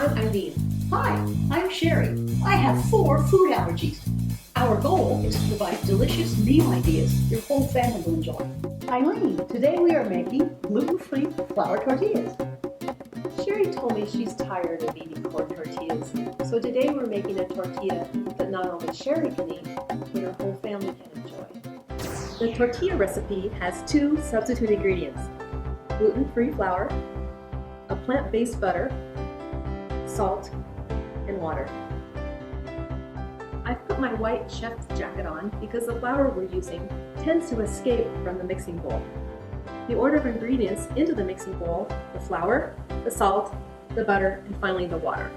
I'm Eileen. Hi, I'm Cheri. I have 4 food allergies. Our goal is to provide delicious meal ideas your whole family will enjoy. Eileen, today we are making gluten-free flour tortillas. Cheri told me she's tired of eating corn tortillas, so today we're making a tortilla that not only Cheri can eat, but her whole family can enjoy. The tortilla recipe has 2 substitute ingredients: gluten-free flour, a plant-based butter, salt, and water. I've put my white chef's jacket on because the flour we're using tends to escape from the mixing bowl. The order of ingredients into the mixing bowl: the flour, the salt, the butter, and finally the water.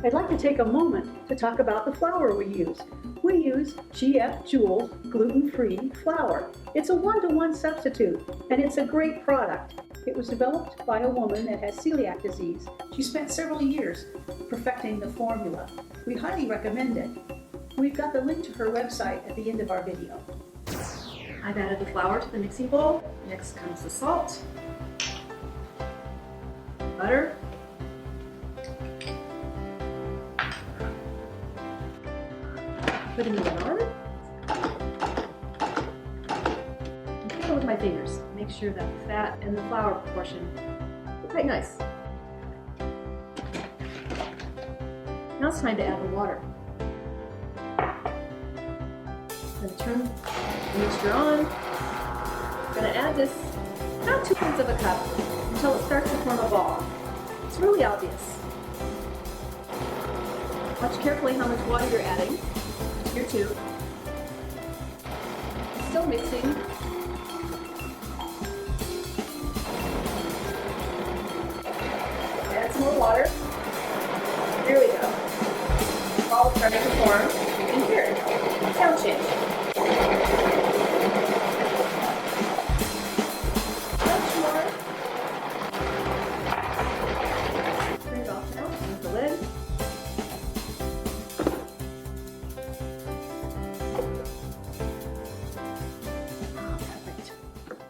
I'd like to take a moment to talk about the flour we use. We use GF Jewel's gluten-free flour. It's a 1-to-1 substitute, and it's a great product. It was developed by a woman that has celiac disease. She spent several years perfecting the formula. We highly recommend it. We've got the link to her website at the end of our video. I've added the flour to the mixing bowl. Next comes the salt, butter, putting it on, and feel it with my fingers. Make sure that the fat and the flour proportion are quite nice. Now it's time to add the water. I'm going to turn the mixture on. I'm going to add this about 2/3 of a cup until it starts to form a ball. It's really obvious. Watch carefully how much water you're adding to your tube. Still mixing. Add some more water. There we go. The ball is starting to form. You can hear it. Sound change. Much more. Turn it off now. Move the lid.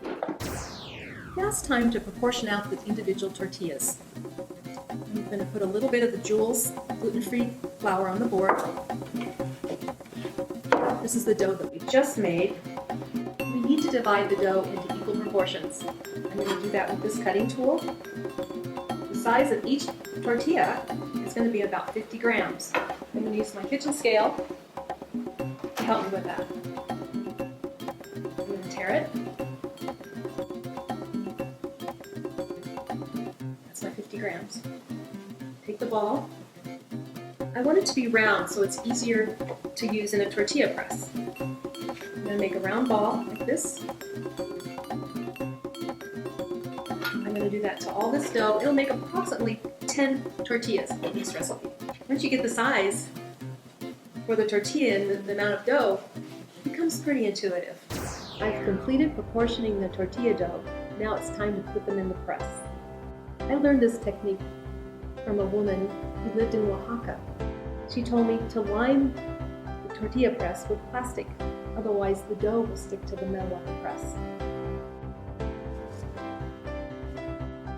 Perfect. Now it's time to proportion out the individual tortillas. I'm going to put a little bit of the Jewel's gluten-free flour on the board. This is the dough that we just made. We need to divide the dough into equal proportions. I'm going to do that with this cutting tool. The size of each tortilla is going to be about 50 grams. I'm going to use my kitchen scale to help me with that. I'm going to tare it. That's my 50 grams. Take the ball. I want it to be round so it's easier to use in a tortilla press. I'm going to make a round ball like this. I'm going to do that to all this dough. It'll make approximately 10 tortillas in this recipe. Once you get the size for the tortilla and the amount of dough, it becomes pretty intuitive. I've completed proportioning the tortilla dough. Now it's time to put them in the press. I learned this technique from a woman who lived in Oaxaca. She told me to line the tortilla press with plastic, otherwise the dough will stick to the metal of the press.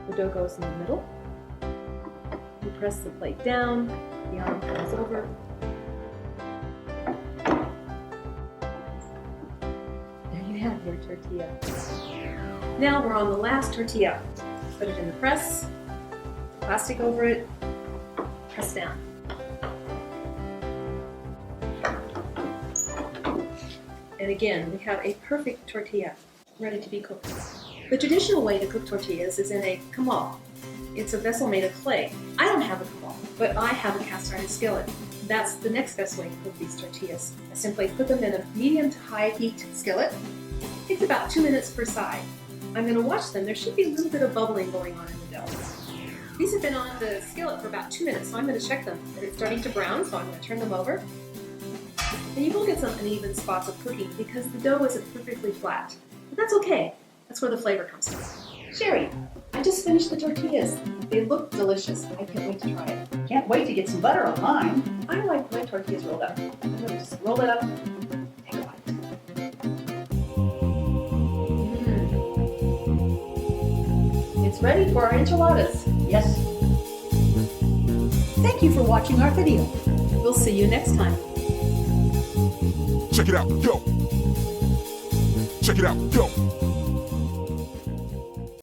The dough goes in the middle. You press the plate down, the arm comes over. There you have your tortilla. Now we're on the last tortilla. Put it in the press. Plastic over it, press down. And again, we have a perfect tortilla ready to be cooked. The traditional way to cook tortillas is in a comal. It's a vessel made of clay. I don't have a comal, but I have a cast iron skillet. That's the next best way to cook these tortillas. I simply put them in a medium to high heat skillet. It takes about 2 minutes per side. I'm going to watch them. There should be a little bit of bubbling going on in the dough. These have been on the skillet for about 2 minutes, so I'm going to check them. And it's starting to brown, so I'm going to turn them over. And you will get some uneven spots of cooking because the dough isn't perfectly flat. But that's okay. That's where the flavor comes from. Cheri, I just finished the tortillas. They look delicious. I can't wait to try it. Can't wait to get some butter on mine. I like my tortillas rolled up. I'm going to just roll it up. Take a bite. It's ready for our enchiladas. Yes. for watching our video. We'll see you next time. Check it out, yo. Check it out, yo.